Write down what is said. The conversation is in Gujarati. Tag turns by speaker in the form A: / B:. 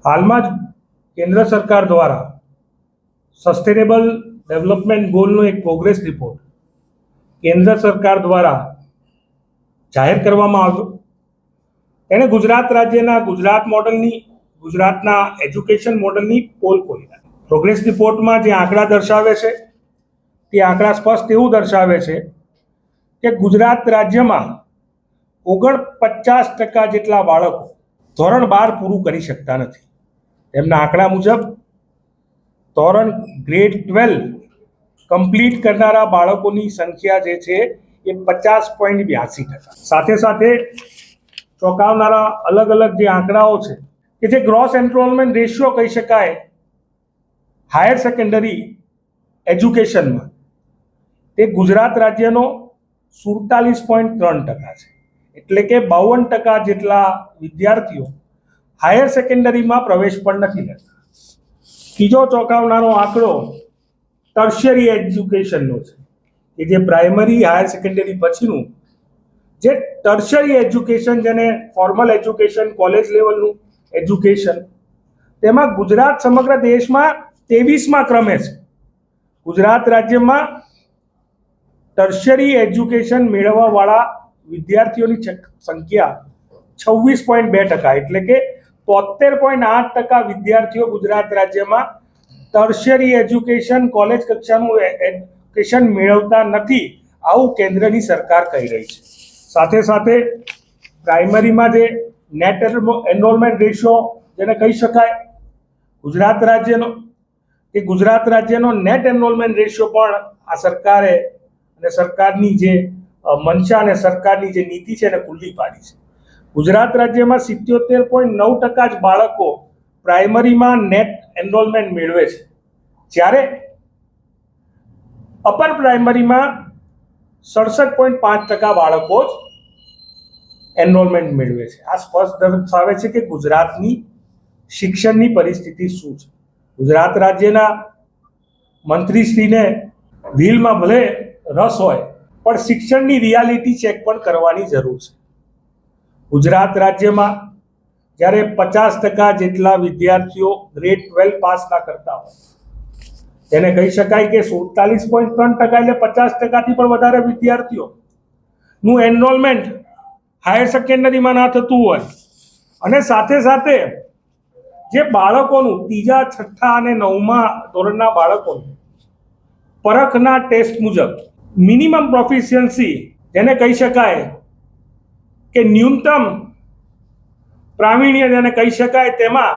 A: હાલમાં જ કેન્દ્ર સરકાર દ્વારા સસ્ટેનેબલ ડેવલપમેન્ટ ગોલનો એક પ્રોગ્રેસ રિપોર્ટ કેન્દ્ર સરકાર દ્વારા જાહેર કરવામાં આવ્યો. એણે ગુજરાત રાજ્યના ગુજરાતના એજ્યુકેશન મોડલની પોલ ખોલી નાખી. પ્રોગ્રેસ રિપોર્ટમાં જે આંકડા દર્શાવે છે તે આંકડા સ્પષ્ટ એવું દર્શાવે છે કે ગુજરાત રાજ્યમાં 49% જેટલા બાળકો ધોરણ 12 પૂરું કરી શકતા નથી. તેમના આંકડા મુજબ ધોરણ ગ્રેડ 12 કમ્પ્લીટ કરનારા બાળકોની સંખ્યા જે છે એ 50.82%. સાથે સાથે ચોંકાવનારા અલગ અલગ જે આંકડાઓ છે કે જે ગ્રોસ એનરોલમેન્ટ રેશિયો કહી શકાય હાયર સેકન્ડરી એજ્યુકેશનમાં, તે ગુજરાત રાજ્યનો 47.3% છે. એટલે કે 52% જેટલા વિદ્યાર્થીઓ હાયર સેકન્ડરીમાં પ્રવેશ પણ નથી લેતા. ત્રીજો ચોંકાવનારો આંકડો ટર્શિયરી એજ્યુકેશનનો છે કે જે પ્રાઇમરી હાયર સેકન્ડરી પછીનું જે ટર્શિયરી એજ્યુકેશન, જેને ફોર્મલ એજ્યુકેશન, કોલેજ લેવલનું એજ્યુકેશન, તેમાં ગુજરાત સમગ્ર દેશમાં 23મા ક્રમે છે. ગુજરાત રાજ્યમાં ટર્શિયરી એજ્યુકેશન મેળવવાવાળા વિદ્યાર્થીઓની સંખ્યા 26.2%, એટલે કે 73.8% વિદ્યાર્થીઓ ગુજરાત રાજ્યમાં ટર્શિયરી એજ્યુકેશન, કોલેજ કક્ષાનું એજ્યુકેશન મેળવતા નથી, આવું કેન્દ્રની સરકાર કહી રહી છે. સાથે સાથે પ્રાઇમરીમાં જે નેટ એનરોલમેન્ટ રેશિયો જેને કહી શકાય ગુજરાત રાજ્યનો નેટ એનરોલમેન્ટ રેશિયો પણ આ સરકારે અને સરકારની જે મંશા અને સરકારની જે નીતિ છે એને ખુલ્લી પાડી છે. ગુજરાત રાજ્યમાં 77.9% જ બાળકો પ્રાઇમરીમાં નેટ એનરોલમેન્ટ મેળવે છે, જ્યારે અપર પ્રાઇમરીમાં 67.5% બાળકો જ એનરોલમેન્ટ મેળવે છે. આ સ્પષ્ટ દર્શાવે છે કે ગુજરાતની શિક્ષણની પરિસ્થિતિ શું છે. ગુજરાત રાજ્યના મંત્રીશ્રીને વ્હીલમાં ભલે રસ હોય, પણ શિક્ષણની રિયાલિટી ચેક પણ કરવાની જરૂર છે. ગુજરાત રાજ્યમાં જ્યારે 50% જેટલા વિદ્યાર્થીઓ ગ્રેડ 12 પાસ ના કરતા હોય, તેને કહી શકાય કે 47.3% એટલે 50%થી પણ વધારે વિદ્યાર્થીઓનું એનરોલમેન્ટ હાયર સેકન્ડરીમાં ના થતું હોય, અને સાથે સાથે જે બાળકોનું 3જા, 6ઠ્ઠા અને 9મા ધોરણના બાળકોનું પરખના ટેસ્ટ મુજબ મિનિમમ પ્રોફિશિયન્સી, જેને કહી શકાય કે ન્યૂનતમ પ્રાવીણ્ય જેને કહી શકાય, તેમાં